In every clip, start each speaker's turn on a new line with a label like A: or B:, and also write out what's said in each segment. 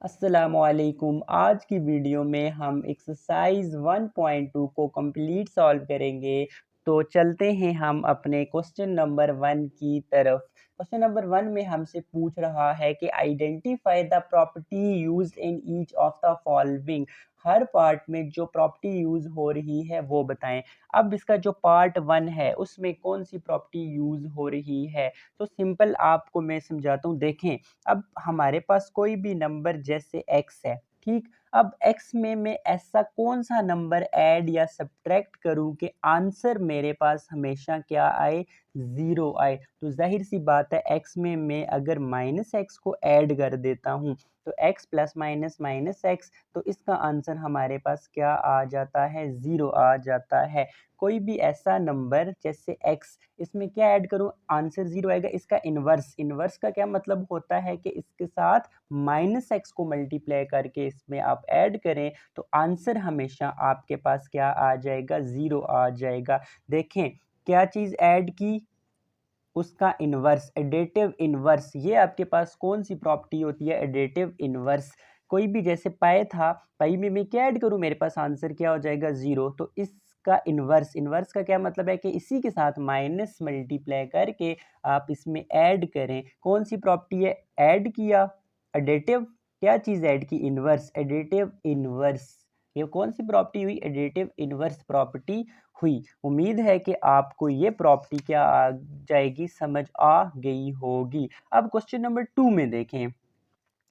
A: अस्सलामुअलैकुम। आज की वीडियो में हम एक्सरसाइज 1.2 को कंप्लीट सॉल्व करेंगे। तो चलते हैं हम अपने क्वेश्चन नंबर 1 की तरफ। क्वेश्चन नंबर 1 में हमसे पूछ रहा है कि identify the property used in each of the following. Her part में जो प्रॉपर्टी यूज हो रही है वो बताएं। अब इसका जो पार्ट 1 है उसमें कौन सी प्रॉपर्टी यूज हो रही है, तो सिंपल आपको मैं समझाता हूँ। देखें, अब हमारे पास कोई भी नंबर जैसे x है, ठीक। अब x में मैं ऐसा कौन सा नंबर ऐड या सब्ट्रैक्ट करूं कि आंसर मेरे पास हमेशा क्या आए, ज़ीरो आए। तो जाहिर सी बात है x में मैं अगर माइनस एक्स को ऐड कर देता हूं तो x plus minus minus x, तो इसका आंसर हमारे पास क्या आ जाता है, ज़ीरो आ जाता है। कोई भी ऐसा नंबर जैसे x, इसमें क्या ऐड करूं, आंसर ज़ीरो आएगा। इसका इन्वर्स, इन्वर्स का क्या मतलब होता है कि इसके साथ माइनस एक्स को मल्टीप्लाई करके इसमें आप ऐड करें तो आंसर हमेशा आपके पास क्या आ जाएगा, ज़ीरो आ जाएगा। देखें क्या चीज़ ऐड की, उसका इन्वर्स, एडेटिव इन्वर्स। ये आपके पास कौन सी प्रॉपर्टी होती है, एडेटिव इन्वर्स। कोई भी जैसे पाई था, पाई में मैं क्या ऐड करूं, मेरे पास आंसर क्या हो जाएगा, ज़ीरो। तो इसका इन्वर्स, इन्वर्स का क्या मतलब है कि इसी के साथ माइनस मल्टीप्लाई करके आप इसमें ऐड करें। कौन सी प्रॉपर्टी है, ऐड किया, एडेटिव, क्या चीज़ ऐड की, इन्वर्स, एडेटिव इन्वर्स। ये कौन सी प्रॉपर्टी हुई, एडेटिव इन्वर्स प्रॉपर्टी हुई। उम्मीद है कि आपको ये प्रॉपर्टी क्या आ जाएगी, समझ आ गई होगी। अब क्वेश्चन नंबर 2 में देखें,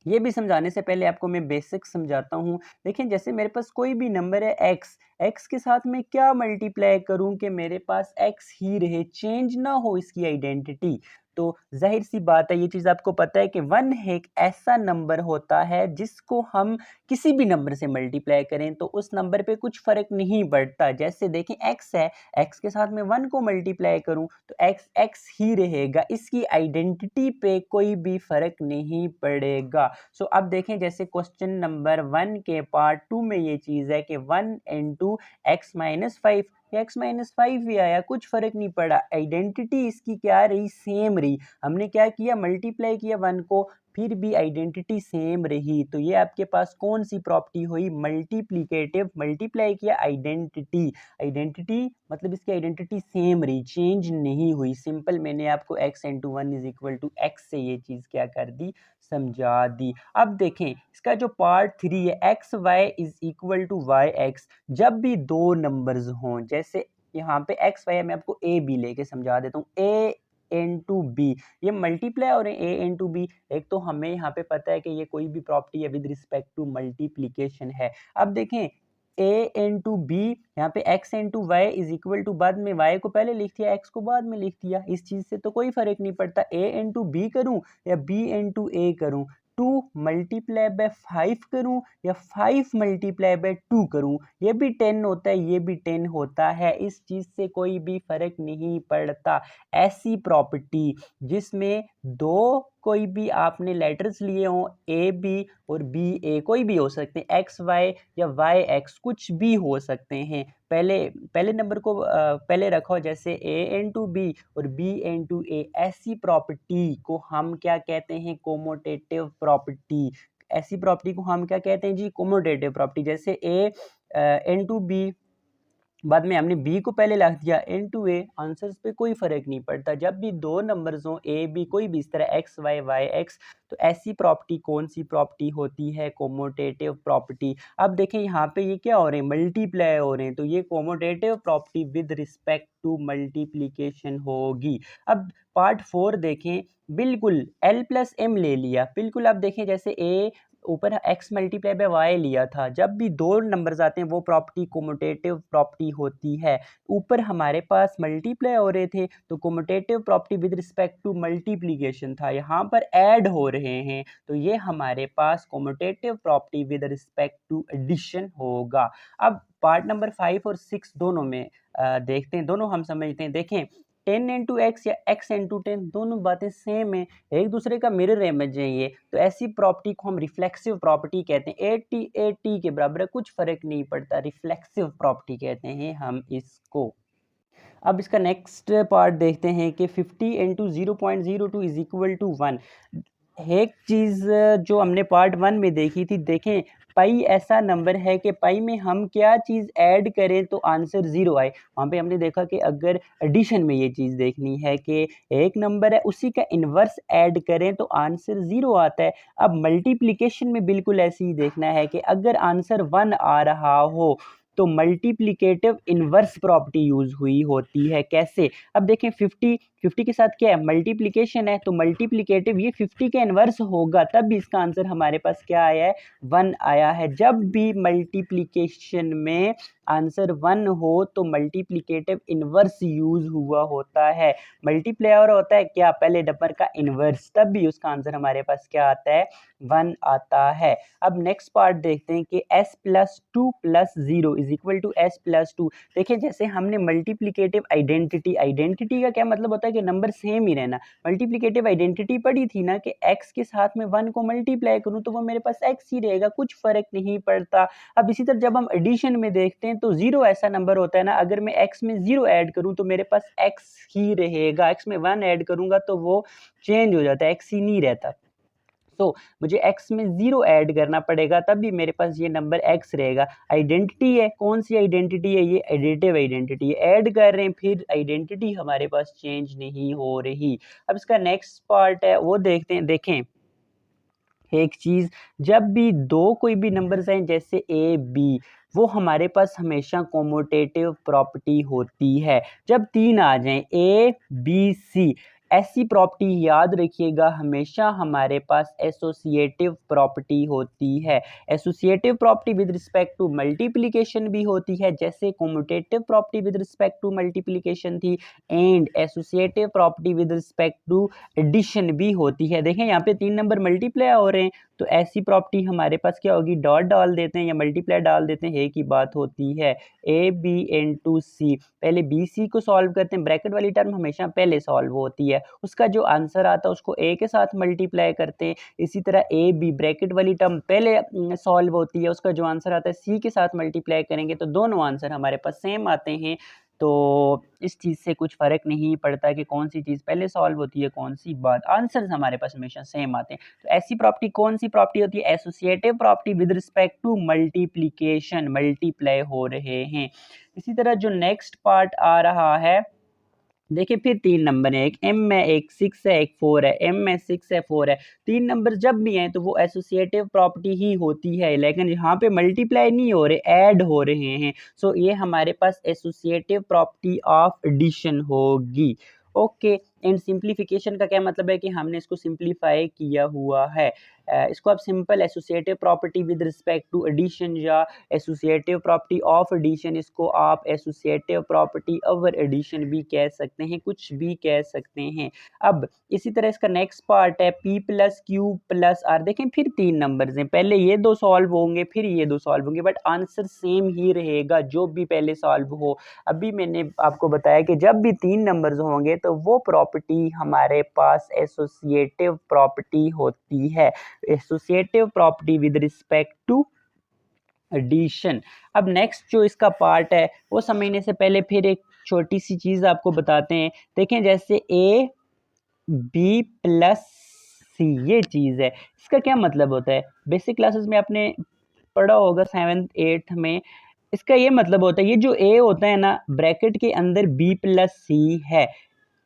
A: ये भी समझाने से पहले आपको मैं बेसिक समझाता हूँ। देखें जैसे मेरे पास कोई भी नंबर है x, x के साथ मैं क्या मल्टीप्लाई करूं कि मेरे पास x ही रहे, चेंज ना हो इसकी आइडेंटिटी। तो जाहिर सी बात है, ये चीज़ आपको पता है कि 1 एक ऐसा नंबर होता है जिसको हम किसी भी नंबर से मल्टीप्लाई करें तो उस नंबर पे कुछ फ़र्क नहीं पड़ता। जैसे देखें x है, x के साथ मैं 1 को मल्टीप्लाई करूं तो x x ही रहेगा, इसकी आइडेंटिटी पे कोई भी फ़र्क नहीं पड़ेगा। सो अब देखें जैसे क्वेश्चन नंबर 1 के पार्ट 2 में ये चीज़ है कि 1 into x minus five, x minus five ही आया, कुछ फर्क नहीं पड़ा, आइडेंटिटी इसकी क्या रही, सेम रही। हमने क्या किया, मल्टीप्लाई किया 1 को, फिर भी आइडेंटिटी सेम रही। तो ये आपके पास कौन सी प्रॉपर्टी हुई, मल्टीप्लीकेटिव, मल्टीप्लाई किया आइडेंटिटी, आइडेंटिटी मतलब इसकी आइडेंटिटी सेम रही, चेंज नहीं हुई। सिंपल मैंने आपको x into one is equal to X से ये चीज़ क्या कर दी, समझा दी। अब देखें इसका जो पार्ट 3 है, X Y is equal to Y X, जब भी दो नंबर्स हों, जैसे यहाँ पे एक्स वाई, मैं आपको ए बी लेके समझा देता हूँ, ए एन टू बी, ये मल्टीप्लाई हो रहे हैं ए एन टू बी। एक तो हमें यहाँ पे पता है कि ये कोई भी प्रॉपर्टी है विद रिस्पेक्ट टू मल्टीप्लीकेशन है। अब देखें ए एन टू बी, यहाँ पे X N to Y is equal to, बाद में वाई को पहले लिख दिया, एक्स को बाद में लिख दिया, इस चीज़ से तो कोई फर्क नहीं पड़ता। ए एन टू बी करूँ या बी एन टू ए करूँ, 2 मल्टीप्लाई बाय 5 करूं या 5 मल्टीप्लाई बाय 2 करूं, ये भी 10 होता है, ये भी 10 होता है, इस चीज़ से कोई भी फर्क नहीं पड़ता। ऐसी प्रॉपर्टी जिसमें दो कोई भी आपने लेटर्स लिए हों, ए बी और बी ए, कोई भी हो सकते हैं, एक्स वाई या वाई एक्स, कुछ भी हो सकते हैं। पहले पहले नंबर को पहले रखो, जैसे ए एन टू बी और बी एन टू ए, ऐसी प्रॉपर्टी को हम क्या कहते हैं, कोमोटेटिव प्रॉपर्टी। ऐसी प्रॉपर्टी को हम क्या कहते हैं जी, कोमोटेटिव प्रॉपर्टी। जैसे ए एन टू बी, बाद में हमने b को पहले लिख दिया, एन टू ए, आंसर्स पे कोई फर्क नहीं पड़ता। जब भी दो नंबर्स हों ए बी, कोई भी इस तरह एक्स वाई वाई एक्स, तो ऐसी प्रॉपर्टी कौन सी प्रॉपर्टी होती है, कोमोटेटिव प्रॉपर्टी। अब देखें यहाँ पे ये क्या हो रहे हैं, मल्टीप्लाई हो रहे हैं, तो ये commutative property with respect to multiplication होगी। अब पार्ट 4 देखें, बिल्कुल एल प्लस एम ले लिया, बिल्कुल। अब देखें जैसे ए ऊपर x मल्टीप्लाई बाय वाई लिया था, जब भी दो नंबर्स आते हैं वो प्रॉपर्टी कोमोटेटिव प्रॉपर्टी होती है। ऊपर हमारे पास मल्टीप्लाई हो रहे थे तो commutative property with respect to multiplication था, यहाँ पर ऐड हो रहे हैं तो ये हमारे पास commutative property with respect to addition होगा। अब पार्ट नंबर 5 और 6 दोनों में देखते हैं, दोनों हम समझते हैं। देखें 10 इंटू एक्स या x इंटू 10, दोनों बातें सेम है, एक दूसरे का मिरर इमेज है ये, तो ऐसी प्रॉपर्टी को हम रिफ्लेक्सिव प्रॉपर्टी कहते हैं। ए टी के बराबर है, कुछ फर्क नहीं पड़ता, रिफ्लेक्सिव प्रॉपर्टी कहते हैं हम इसको। अब इसका नेक्स्ट पार्ट देखते हैं कि 50 इंटू 0.02 इज इक्वल टू 1। एक चीज़ जो हमने पार्ट 1 में देखी थी, देखें पाई ऐसा नंबर है कि पाई में हम क्या चीज़ ऐड करें तो आंसर 0 आए। वहाँ पे हमने देखा कि अगर एडिशन में ये चीज़ देखनी है कि एक नंबर है उसी का इन्वर्स ऐड करें तो आंसर 0 आता है। अब मल्टीप्लिकेशन में बिल्कुल ऐसे ही देखना है कि अगर आंसर 1 आ रहा हो तो मल्टीप्लिकेटिव इन्वर्स प्रॉपर्टी यूज़ हुई होती है। कैसे? अब देखें 50 के साथ क्या है, मल्टीप्लिकेशन है, तो मल्टीप्लिकेटिव ये 50 के इन्वर्स होगा, तब भी इसका आंसर हमारे पास क्या आया है, 1 आया है। जब भी मल्टीप्लिकेशन में आंसर 1 हो तो मल्टीप्लिकेटिव इन्वर्स यूज हुआ होता है। मल्टीप्लायर होता है क्या, पहले नंबर का इन्वर्स, तब भी उसका आंसर हमारे पास क्या आता है, 1 आता है। अब नेक्स्ट पार्ट देखते हैं कि s + 2 + 0 = s + 2। देखिए जैसे हमने मल्टीप्लिकेटिव आइडेंटिटी का क्या मतलब होता है कि नंबर सेम ही रहना। मल्टीप्लिकेटिव आइडेंटिटी पढ़ी थी ना कि x के साथ में 1 को मल्टीप्लाई करूं तो वो मेरे पास x ही रहेगा, कुछ फर्क नहीं पड़ता। अब इसी तरह जब हम एडिशन में देखते हैं तो 0 ऐसा नंबर होता है ना, अगर मैं x में 0 ऐड करूं तो मेरे पास x ही रहेगा, x में 1 ऐड करूंगा तो वो चेंज हो जाता है, x ही नहीं रहता। तो मुझे x में 0 ऐड करना पड़ेगा, तब भी मेरे पास ये नंबर x रहेगा। आइडेंटिटी है, कौन सी आइडेंटिटी है, ये एडिटिव आइडेंटिटी है। ऐड कर रहे हैं फिर आइडेंटिटी हमारे पास चेंज नहीं हो रही। अब इसका नेक्स्ट पार्ट है वो देखते हैं। देखें एक चीज़, जब भी दो कोई भी नंबर्स हैं जैसे a b, वो हमारे पास हमेशा कॉम्यूटेटिव प्रॉपर्टी होती है। जब 3 आ जाएं a b c, ऐसी प्रॉपर्टी याद रखिएगा, हमेशा हमारे पास एसोसिएटिव प्रॉपर्टी होती है। Associative property with respect to multiplication भी होती है, जैसे commutative property with respect to multiplication थी, and associative property with respect to addition भी होती है। देखें यहाँ पे 3 नंबर मल्टीप्लाई हो रहे हैं, तो ऐसी प्रॉपर्टी हमारे पास क्या होगी, डॉट डाल देते हैं या मल्टीप्लाई डाल देते हैं, एक ही बात होती है। ए बी इनटू सी, पहले बी सी को सॉल्व करते हैं, ब्रैकेट वाली टर्म हमेशा पहले सॉल्व होती है, उसका जो आंसर आता है उसको ए के साथ मल्टीप्लाई करते हैं। इसी तरह ए बी ब्रैकेट वाली टर्म पहले सॉल्व होती है, उसका जो आंसर आता है सी के साथ मल्टीप्लाई करेंगे तो दोनों आंसर हमारे पास सेम आते हैं। तो इस चीज़ से कुछ फ़र्क नहीं पड़ता कि कौन सी चीज़ पहले सॉल्व होती है कौन सी बाद, आंसर्स हमारे पास हमेशा सेम आते हैं। तो ऐसी प्रॉपर्टी कौन सी प्रॉपर्टी होती है, associative property with respect to multiplication, multiply हो रहे हैं। इसी तरह जो नेक्स्ट पार्ट आ रहा है, देखिए फिर 3 नंबर है, एक m है, एक 6 है, एक 4 है। m है, 6 है, 4 है, 3 नंबर जब भी हैं तो वो एसोसिएटिव प्रॉपर्टी ही होती है, लेकिन यहाँ पे मल्टीप्लाई नहीं हो रहे, ऐड हो रहे हैं। सो ये हमारे पास एसोसिएटिव प्रॉपर्टी ऑफ एडिशन होगी। ओके, एंड सिंप्लीफिकेशन का क्या मतलब है कि हमने इसको सिंप्लीफाई किया हुआ है। इसको आप simple associative property with respect to addition या एसोसिएटिव प्रॉपर्टी ऑफ एडिशन, इसको आप एसोसिएटिव प्रॉपर्टी ओवर एडिशन भी कह सकते हैं, कुछ भी कह सकते हैं। अब इसी तरह इसका नेक्स्ट पार्ट है p + q + r। देखें फिर 3 नंबर्स हैं, पहले ये दो सॉल्व होंगे फिर ये दो सॉल्व होंगे, बट आंसर सेम ही रहेगा जो भी पहले सॉल्व हो। अभी मैंने आपको बताया कि जब भी 3 नंबर्स होंगे तो वो प्रॉपर्टी हमारे पास एसोसिएटिव प्रॉपर्टी होती है, associative property with respect to addition. अब नेक्स्ट जो इसका पार्ट है वो समझने से पहले फिर एक छोटी सी चीज़ आपको बताते हैं। देखें जैसे a b + c, ये चीज़ है, इसका क्या मतलब होता है, बेसिक क्लासेस में आपने पढ़ा होगा 7th 8th में। इसका ये मतलब होता है, ये जो a होता है ना ब्रैकेट के अंदर b + c है,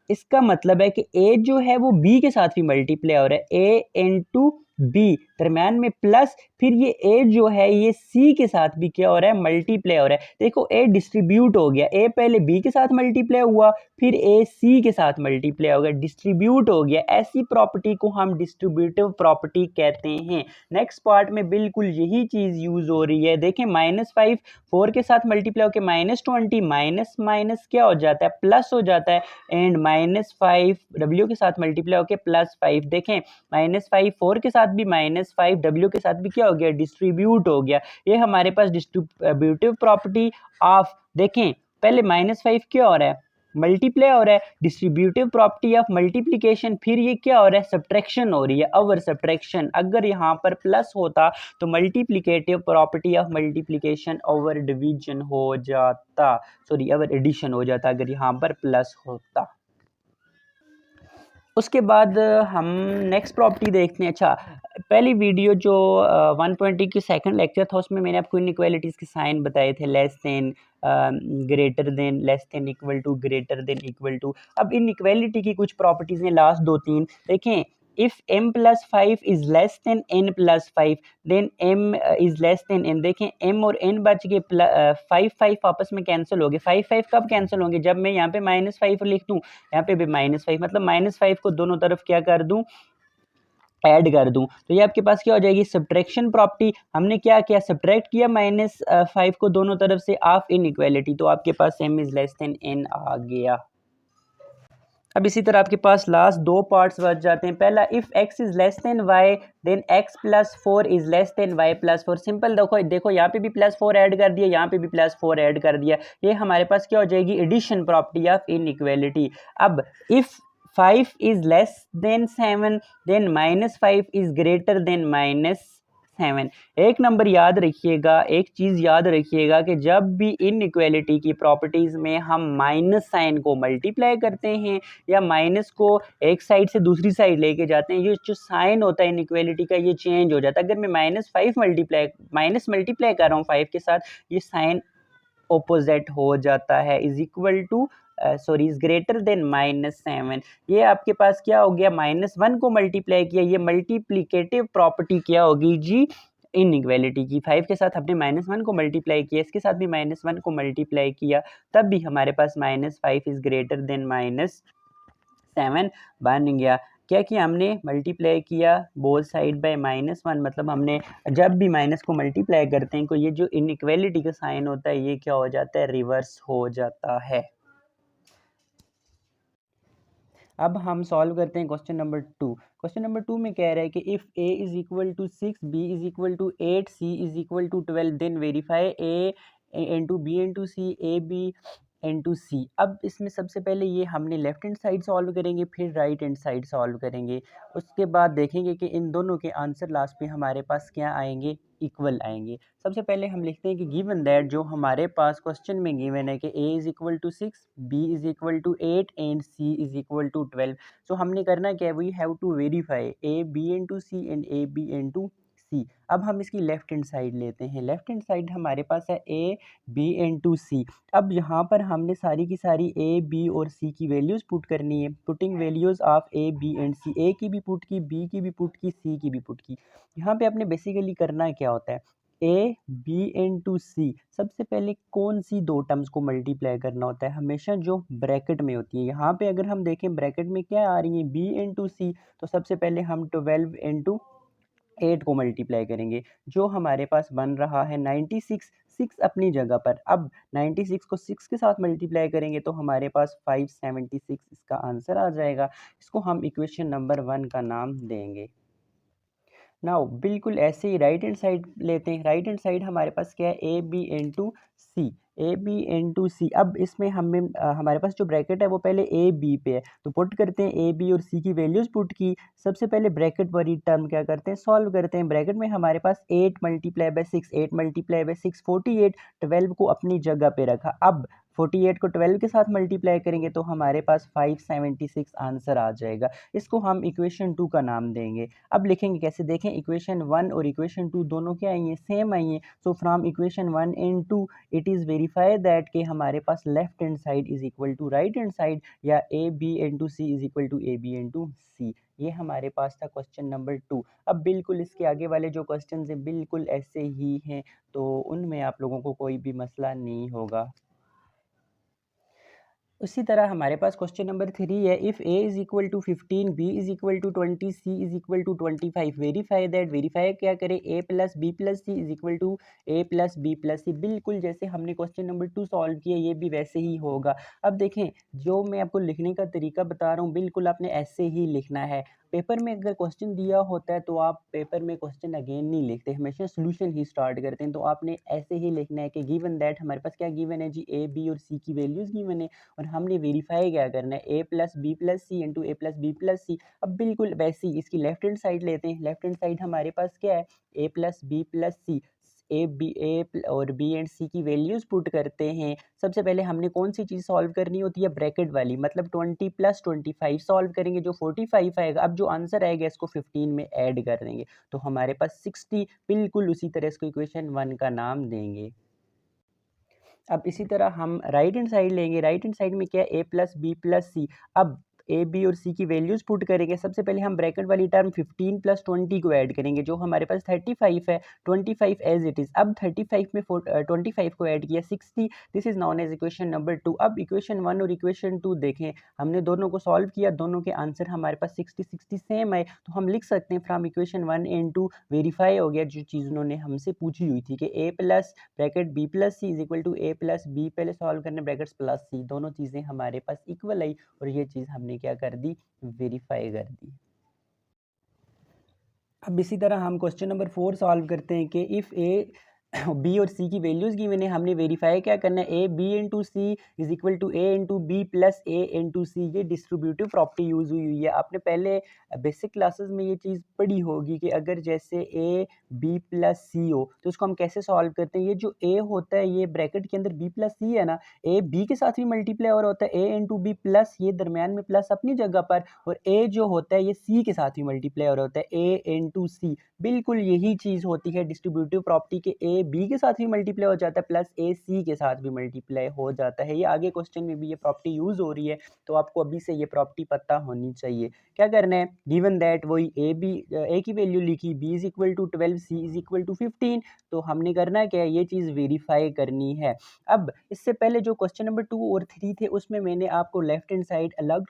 A: इसका मतलब है कि a जो है वो b के साथ भी मल्टीप्लाई हो रहा है, a इंटू बी, दरम्यान में प्लस, फिर ये a जो है ये c के साथ भी क्या हो रहा है, मल्टीप्लाई हो रहा है। देखो a डिस्ट्रीब्यूट हो गया, a पहले b के साथ मल्टीप्लाई हुआ, फिर a c के साथ मल्टीप्लाई हो गया, डिस्ट्रीब्यूट हो गया। ऐसी प्रॉपर्टी को हम डिस्ट्रीब्यूटिव प्रॉपर्टी कहते हैं। नेक्स्ट पार्ट में बिल्कुल यही चीज़ यूज हो रही है। देखें -5 4 के साथ मल्टीप्लाई होकर -20, माइनस माइनस क्या हो जाता है, प्लस हो जाता है, एंड -5 w के साथ मल्टीप्लाई होकर +5। देखें -5 4 के साथ भी, -5 w के साथ भी क्या हो गया, डिस्ट्रीब्यूट हो गया। ये हमारे पास डिस्ट्रीब्यूटिव प्रॉपर्टी ऑफ, देखें पहले -5 क्या हो रहा है, मल्टीप्लाई हो रहा है, डिस्ट्रीब्यूटिव प्रॉपर्टी ऑफ मल्टीप्लिकेशन, फिर ये क्या हो रहा है, सब्ट्रैक्शन हो रही है, ओवर सब्ट्रैक्शन। अगर यहाँ पर प्लस होता तो multiplicative property of multiplication over division हो जाता, सॉरी ओवर एडिशन हो जाता अगर यहाँ पर प्लस होता। उसके बाद हम नेक्स्ट प्रॉपर्टी देखते हैं। अच्छा, पहली वीडियो जो 120 की सेकंड लेक्चर था उसमें मैंने आपको इनइक्वालिटीज़ के साइन बताए थे, less than, greater than, less than, equal to, greater than, equal to. अब इनइक्वालिटी की कुछ प्रॉपर्टीज़ हैं, लास्ट 2-3 देखें। If m+5 is less than n+5 then m is less than n। देखें m और n बच गए, 5 आपस में कैंसिल हो गए। 5 कब कैंसिल होंगे? जब मैं यहाँ पे -5 लिख दूँ, यहाँ पे भी -5, मतलब -5 को दोनों तरफ क्या कर दूँ, ऐड कर दूं। तो ये आपके पास क्या हो जाएगी, सब्ट्रैक्शन प्रॉपर्टी। हमने क्या किया, सब्ट्रैक्ट किया -5 को दोनों तरफ से, ऑफ इनइक्वालिटी, तो आपके पास m is less than n आ गया। अब इसी तरह आपके पास लास्ट 2 पार्ट्स बच जाते हैं। पहला, if x is less than y then x+4 is less than y+4। Simple, देखो यहाँ पे भी +4 ऐड कर दिया, यहाँ पे भी +4 ऐड कर दिया। ये हमारे पास क्या हो जाएगी, एडिशन प्रॉपर्टी ऑफ इनइक्वालिटी। अब if 5 is less than 7 then -5 is greater than -7। एक नंबर याद रखिएगा, एक चीज़ याद रखिएगा कि जब भी इनइक्वालिटी की प्रॉपर्टीज़ में हम माइनस साइन को मल्टीप्लाई करते हैं या माइनस को एक साइड से दूसरी साइड लेके जाते हैं, ये जो साइन होता है इनइक्वालिटी का, ये चेंज हो जाता है। अगर मैं माइनस मल्टीप्लाई कर रहा हूँ 5 के साथ, ये साइन ऑपोजिट हो जाता है, is equal two is greater than -7। ये आपके पास क्या हो गया, -1 को मल्टीप्लाई किया, ये मल्टीप्लिकेटिव प्रॉपर्टी क्या होगी जी, इनइक्वालिटी की। 5 के साथ हमने -1 को मल्टीप्लाई किया, इसके साथ भी -1 को मल्टीप्लाई किया, तब भी हमारे पास -5 इज ग्रेटर देन -7 बन गया। क्या किया हमने, मल्टीप्लाई किया बोथ साइड बाय -1, मतलब हमने जब भी माइनस को मल्टीप्लाई करते हैं तो ये जो इनइक्वालिटी का साइन होता है ये क्या हो जाता है, रिवर्स हो जाता है। अब हम सॉल्व करते हैं क्वेश्चन नंबर 2। क्वेश्चन नंबर 2 में कह रहा है कि if a is equal to 6, b is equal to 8, c is equal to 12 then verify a into B into C, A B into C. अब इसमें सबसे पहले ये हमने लेफ्ट हैंड साइड सॉल्व करेंगे, फिर राइट हैंड साइड सॉल्व करेंगे। उसके बाद देखेंगे कि इन दोनों के आंसर लास्ट पे हमारे पास क्या आएंगे, इक्वल आएंगे। सबसे पहले हम लिखते हैं कि गिवन दैट, जो हमारे पास क्वेश्चन में गिवन है कि a is equal to 6, b is equal to 8 and c is equal to 12। So हमने करना क्या है, we have to verify a b into C and a b into C. अब हम इसकी लेफ्ट हैंड साइड लेते हैं। लेफ्ट हैंड साइड हमारे पास है a b इंटू सी। अब यहाँ पर हमने सारी की सारी a b और c की वैल्यूज़ पुट करनी है। Putting values of a b and c, a की भी पुट की, b की भी पुट की, c की भी पुट की। यहाँ पे आपने बेसिकली करना क्या होता है, ए बी इंटू सी, सबसे पहले कौन सी दो टर्म्स को मल्टीप्लाई करना होता है, हमेशा जो ब्रैकेट में होती है। यहाँ पे अगर हम देखें ब्रैकेट में क्या आ रही है, बी इंटू सी, तो सबसे पहले हम 12 इंटू 8 को मल्टीप्लाई करेंगे, जो हमारे पास बन रहा है 96। 6 अपनी जगह पर, अब 96 को 6 के साथ मल्टीप्लाई करेंगे तो हमारे पास 576 इसका आंसर आ जाएगा। इसको हम इक्वेशन नंबर 1 का नाम देंगे। नाउ बिल्कुल ऐसे ही राइट हैंड साइड लेते हैं। राइट हैंड साइड हमारे पास क्या है, A B into C, A B into C. अब इसमें हमें हमारे पास जो ब्रैकेट है वो पहले ए बी पे है, तो पुट करते हैं ए बी और सी की वैल्यूज पुट की। सबसे पहले ब्रैकेट वाली टर्म क्या करते हैं, सॉल्व करते हैं। ब्रैकेट में हमारे पास 8 मल्टीप्लाई बाय 6, 8 मल्टीप्लाई बाय 6 48, 12 को अपनी जगह पे रखा। अब 48 को 12 के साथ मल्टीप्लाई करेंगे तो हमारे पास 576 आंसर आ जाएगा। इसको हम इक्वेशन 2 का नाम देंगे। अब लिखेंगे कैसे, देखें इक्वेशन 1 और इक्वेशन 2 दोनों क्या आई हैं, सेम आई हैं। So from equation 1 and 2 it is verify that कि हमारे पास left hand side is equal to right hand side, या A B into C is equal to A B into C. ये हमारे पास था क्वेश्चन नंबर 2। अब बिल्कुल इसके आगे वाले जो क्वेश्चन हैं बिल्कुल ऐसे ही हैं, तो उनमें आप लोगों को कोई भी मसला नहीं होगा। उसी तरह हमारे पास क्वेश्चन नंबर 3 है, if a is equal to 15, b is equal to 20, c is equal to 25, verify that. Verify क्या करें, a plus B plus C is equal to a plus B plus C. बिल्कुल जैसे हमने question number 2 solve किया, ये भी वैसे ही होगा। अब देखें, जो मैं आपको लिखने का तरीका बता रहा हूँ बिल्कुल आपने ऐसे ही लिखना है। पेपर में अगर क्वेश्चन दिया होता है तो आप पेपर में क्वेश्चन अगेन नहीं लिखते, हमेशा सोल्यूशन ही स्टार्ट करते हैं। तो आपने ऐसे ही लिखना है कि गिवन दैट, हमारे पास क्या गिवन है जी, ए बी और सी की वैल्यूज़ गिवन है, और हमने वेरीफाई क्या करना है, a plus B plus C into A plus B plus C. अब बिल्कुल वैसे ही इसकी लेफ्ट हैंड साइड लेते हैं। लेफ्ट हैंड साइड हमारे पास क्या है, a प्लस बी प्लस सी। ए और बी एंड सी की वैल्यूज़ पुट करते हैं। सबसे पहले हमने कौन सी चीज़ सॉल्व करनी होती है, ब्रैकेट वाली, मतलब 20 + 25 सॉल्व करेंगे, जो 45 आएगा। अब जो आंसर आएगा इसको 15 में ऐड कर देंगे, तो हमारे पास 60, बिल्कुल उसी तरह इसको इक्वेशन 1 का नाम देंगे। अब इसी तरह हम राइट हैंड साइड लेंगे। राइट हैंड साइड में क्या है, ए प्लस बी प्लस सी। अब ए बी और सी की वैल्यूज़ पुट करेंगे। सबसे पहले हम ब्रैकेट वाली टर्म 15 + 20 को ऐड करेंगे, जो हमारे पास 35 है, 25 एज इट इज़। अब 35 में 25 को ऐड किया, 60। This is known as equation number 2। अब इक्वेशन 1 और इक्वेशन 2 देखें, हमने दोनों को सॉल्व किया, दोनों के आंसर हमारे पास 60 सेम आए, तो हम लिख सकते हैं फ्रॉम इक्वेशन 1 एंड 2 वेरीफाई हो गया जो चीज़ उन्होंने हमसे पूछी हुई थी कि A plus bracket B plus C is equal to A plus B, पहले सॉल्व करने ब्रैकेट्स प्लस सी, दोनों चीज़ें हमारे पास इक्वल आई और ये चीज़ हमने क्या कर दी, वेरीफाई कर दी। अब इसी तरह हम क्वेश्चन नंबर 4 सॉल्व करते हैं कि इफ़ ए बी और सी की वैल्यूज़ गिवन है, हमने वेरीफाई क्या करना है, A B into C is equal to A into B plus A into C. ये डिस्ट्रीब्यूटिव प्रॉपर्टी यूज़ हुई हुई है। आपने पहले बेसिक क्लासेस में ये चीज़ पढ़ी होगी कि अगर जैसे ए बी प्लस सी हो तो उसको हम कैसे सॉल्व करते हैं। ये जो ए होता है ये ब्रैकेट के अंदर बी प्लस सी है ना, ए बी के साथ भी मल्टीप्लाई और होता है, ए इंटू बी प्लस, ये दरमियान में प्लस अपनी जगह पर, और ए जो होता है ये सी के साथ भी मल्टीप्लाई और होता है, ए इंटू सी। बिल्कुल यही चीज़ होती है डिस्ट्रीब्यूटिव प्रॉपर्टी के, ए बी के साथ भी मल्टीप्लाई हो जाता है प्लस ए सी के साथ भी मल्टीप्लाई हो जाता है। ये आगे क्वेश्चन में भी ये प्रॉपर्टी यूज़ हो रही है, तो आपको अभी से ये प्रॉपर्टी पता होनी चाहिए। क्या करना है, गिवन दैट वही ए की वैल्यू लिखी, B is equal to 12, C is equal to 15, तो हमने करना क्या है, ये चीज़ वेरीफाई करनी है। अब इससे पहले जो क्वेश्चन नंबर 2 और 3 थे उसमें मैंने आपको लेफ्ट हैंड साइड अलग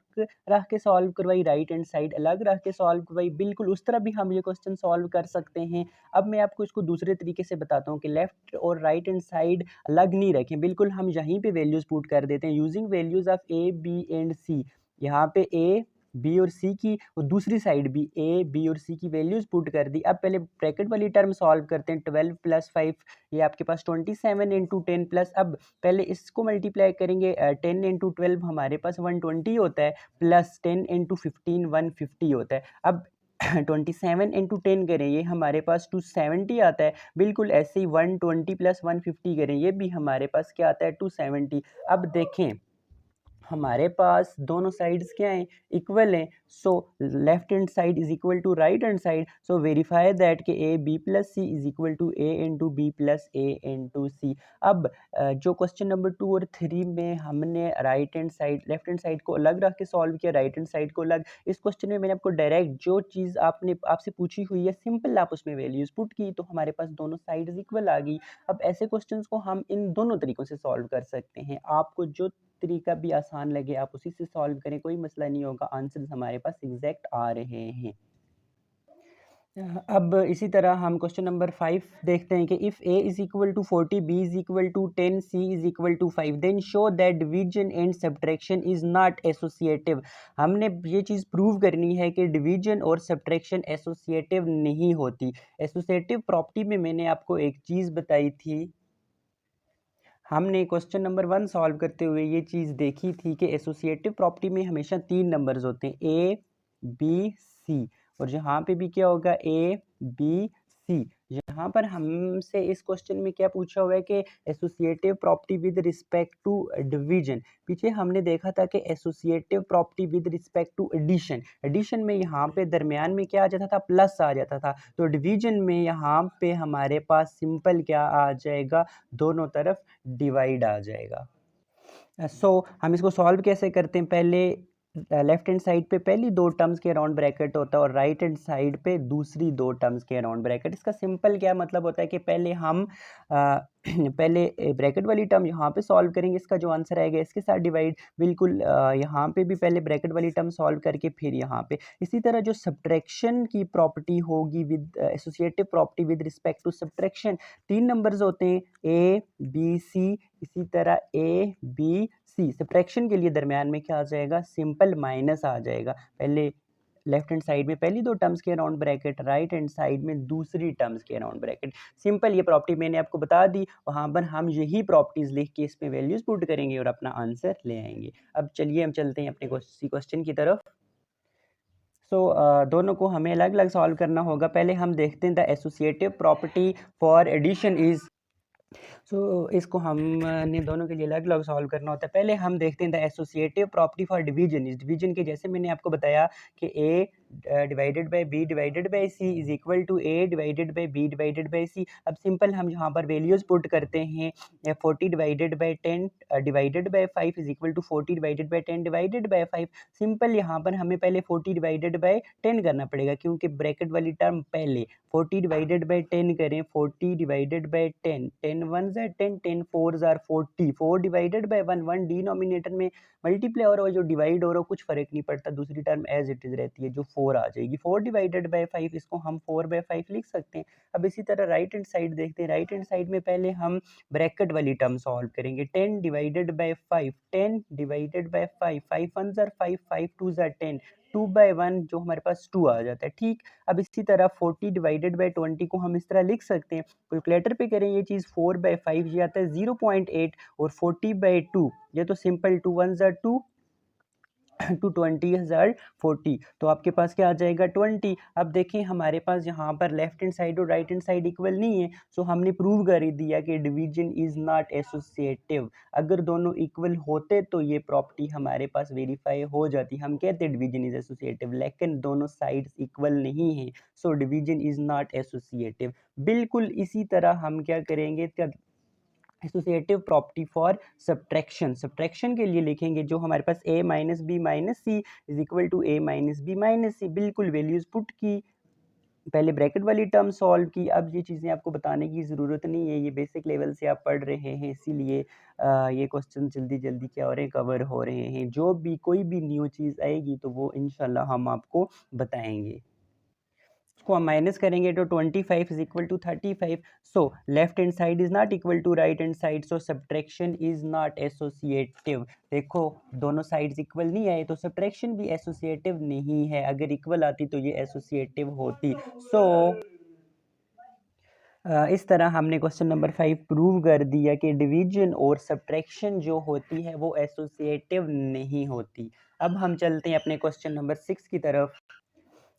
A: रख के सॉल्व करवाई, राइट हैंड साइड अलग रख के सॉल्व करवाई, बिल्कुल उस तरह भी हम ये क्वेश्चन सॉल्व कर सकते हैं। अब मैं आपको इसको दूसरे तरीके से बताता हूँ कि लेफ्ट और राइट हैंड साइड अलग नहीं रखें, बिल्कुल हम यहीं पे वैल्यूज़ पुट कर देते हैं using values of A B and C. यहाँ पे ए बी और सी की और दूसरी साइड भी ए बी और सी की वैल्यूज़ पुट कर दी। अब पहले ब्रैकेट वाली टर्म सॉल्व करते हैं, 12 + 5, ये आपके पास 27 इंटू 10 प्लस, अब पहले इसको मल्टीप्लाई करेंगे, 10 इंटू 12 हमारे पास 120 होता है, प्लस 10 इंटू 15 150 होता है। अब 27 इंटू 10 करें, ये हमारे पास 270 आता है। बिल्कुल ऐसे ही 120 + 150 करें, ये भी हमारे पास क्या आता है, 270। अब देखें हमारे पास दोनों साइड्स क्या हैं, इक्वल हैं, so left hand side is equal to right hand side, so verify that कि A B plus C is equal to A into B plus A into C. अब जो क्वेश्चन नंबर 2 और 3 में हमने right hand side left hand side को अलग रख के सॉल्व किया, राइट हैंड साइड को अलग, इस क्वेश्चन में मैंने आपको डायरेक्ट जो चीज़ आपने आपसे पूछी हुई है सिंपल आप उसमें वैल्यूज पुट की, तो हमारे पास दोनों साइड्स इक्वल आ गई। अब ऐसे क्वेश्चंस को हम इन दोनों तरीकों से सॉल्व कर सकते हैं, आपको जो तरीका भी आसान लगे आप उसी से सॉल्व करें, कोई मसला नहीं होगा, आंसर्स हमारे पास एग्जैक्ट आ रहे हैं। अब इसी तरह हम क्वेश्चन नंबर 5 देखते हैं कि if A is equal to 40, B is equal to 10, C is equal to 5, then show that division and subtraction is not associative. हमने ये चीज़ प्रूव करनी है कि डिवीजन और सब्ट्रैक्शन एसोसिएटिव नहीं होती। एसोसिएटिव प्रॉपर्टी में मैंने आपको एक चीज़ बताई थी, हमने क्वेश्चन नंबर 1 सॉल्व करते हुए ये चीज़ देखी थी कि एसोसिएटिव प्रॉपर्टी में हमेशा 3 नंबर्स होते हैं, ए बी सी, और यहाँ पे भी क्या होगा, ए बी सी। यहाँ पर हमसे इस क्वेश्चन में क्या पूछा हुआ है कि associative property with respect to division. पीछे हमने देखा था कि associative property with respect to addition, addition में यहाँ पे दरमियान में क्या आ जाता था, प्लस आ जाता था, तो डिवीजन में यहाँ पे हमारे पास सिंपल क्या आ जाएगा, दोनों तरफ डिवाइड आ जाएगा। हम इसको सॉल्व कैसे करते हैं, पहले लेफ्ट हैंड साइड पे पहली 2 टर्म्स के अराउंड ब्रैकेट होता है और राइट हैंड साइड पे दूसरी 2 टर्म्स के अराउंड ब्रैकेट। इसका सिंपल क्या मतलब होता है कि पहले हम पहले ब्रैकेट वाली टर्म यहाँ पे सॉल्व करेंगे, इसका जो आंसर आएगा इसके साथ डिवाइड, बिल्कुल यहाँ पे भी पहले ब्रैकेट वाली टर्म सॉल्व करके फिर यहाँ पे। इसी तरह जो सब्ट्रैक्शन की प्रॉपर्टी होगी with associative property with respect to subtraction, 3 numbers होते हैं, ए बी सी, इसी तरह ए बी सी, सब्ट्रैक्शन के लिए दरमियान में क्या आ जाएगा, सिंपल माइनस आ जाएगा। पहले लेफ्ट हैंड साइड में पहली 2 टर्म्स के around bracket, right hand side में दूसरी टर्म्स के अराउंड ब्रैकेट। सिंपल ये प्रॉपर्टी मैंने आपको बता दी, वहाँ पर हम यही प्रॉपर्टीज लिख के इसमें वैल्यूज पुट करेंगे और अपना आंसर ले आएंगे। अब चलिए हम चलते हैं अपने क्वेश्चन की तरफ। दोनों को हमें अलग अलग सॉल्व करना होगा। पहले हम देखते हैं the associative property for addition is. इसको हमने दोनों के लिए अलग अलग सॉल्व करना होता है। पहले हम देखते हैं the associative property for division. इस डिवीजन के जैसे मैंने आपको बताया कि A divided by B divided by C is equal to A divided by B divided by C. अब सिंपल हम यहाँ पर वैल्यूज पुट करते हैं। 40 divided by 10 divided by 5 is equal to 40 divided by 10 divided by 5। Simple यहाँ पर हमें पहले 40 डिवाइडेड बाय 10 करना पड़ेगा क्योंकि ब्रैकेट वाली टर्म पहले। 40 डिवाइडेड बाय 10 करें, 40 डिवाइडेड बाय 10, 10 1 ज़ार 10, 10 4 ज़ार 40, 4 डिवाइडेड बाय 1, 1 डिनोमिनेटर में मल्टीप्लाई हो रहा है, जो डिवाइड हो रहा है कुछ फर्क नहीं पड़ता, दूसरी टर्म एज इट इज रहती है जो 4 आ जाएगी। 4 डिवाइडेड बाय 5, इसको हम 4 बाय 5 लिख सकते हैं। अब इसी तरह राइट हैंड साइड देखते हैं। राइट हैंड साइड में पहले हम ब्रैकेट वाली टर्म सॉल्व करेंगे। 10 डिवाइडेड बाय 5, 10 डिवाइडेड बाय 5, 5 1 ज़ार 5, 5 2 ज़ार 10, 2 बाय 1 जो हमारे पास 2 आ जाता है। ठीक, अब इसी तरह 40 डिवाइडेड बाय 20 को हम इस तरह लिख सकते हैं। कैलकुलेटर पे करें ये चीज़, 4 बाय 5 ये आता है 0.8 और 40 बाय 2 ये तो सिंपल 2 1 ज़ार 2 टू 20 हज़ार 40, तो आपके पास क्या आ जाएगा 20। अब देखें हमारे पास यहाँ पर लेफ्ट हैंड साइड और राइट हैंड साइड इक्वल नहीं है, सो हमने प्रूव कर ही दिया कि डिवीजन इज नॉट एसोसिएटिव। अगर दोनों इक्वल होते तो ये प्रॉपर्टी हमारे पास वेरीफाई हो जाती, हम कहते डिवीजन इज एसोसिएटिव, लेकिन दोनों साइड्स इक्वल नहीं है, so division is not associative. बिल्कुल इसी तरह हम क्या करेंगे, associative property for subtraction. Subtraction के लिए लिखेंगे जो हमारे पास a minus B minus C is equal to a minus B minus C. बिल्कुल वैल्यूज पुट की, पहले ब्रैकेट वाली टर्म सॉल्व की। अब ये चीज़ें आपको बताने की ज़रूरत नहीं है, ये बेसिक लेवल से आप पढ़ रहे हैं, इसीलिए ये क्वेश्चन जल्दी जल्दी क्या हो रहे हैं, कवर हो रहे हैं। जो भी कोई भी न्यू चीज़ आएगी तो वो इंशाल्लाह हम आपको बताएंगे। इसको हम माइनस करेंगे तो 25 is equal to 35। So left hand side is not equal to right hand side, so subtraction is not associative. देखो दोनों साइड्स इक्वल नहीं आए तो सब्ट्रैक्शन भी एसोसिएटिव नहीं है, अगर इक्वल आती तो ये एसोसिएटिव होती। इस तरह हमने क्वेश्चन नंबर 5 प्रूव कर दिया कि डिवीजन और सब्ट्रैक्शन जो होती है वो एसोसिएटिव नहीं होती। अब हम चलते हैं अपने क्वेश्चन नंबर 6 की तरफ।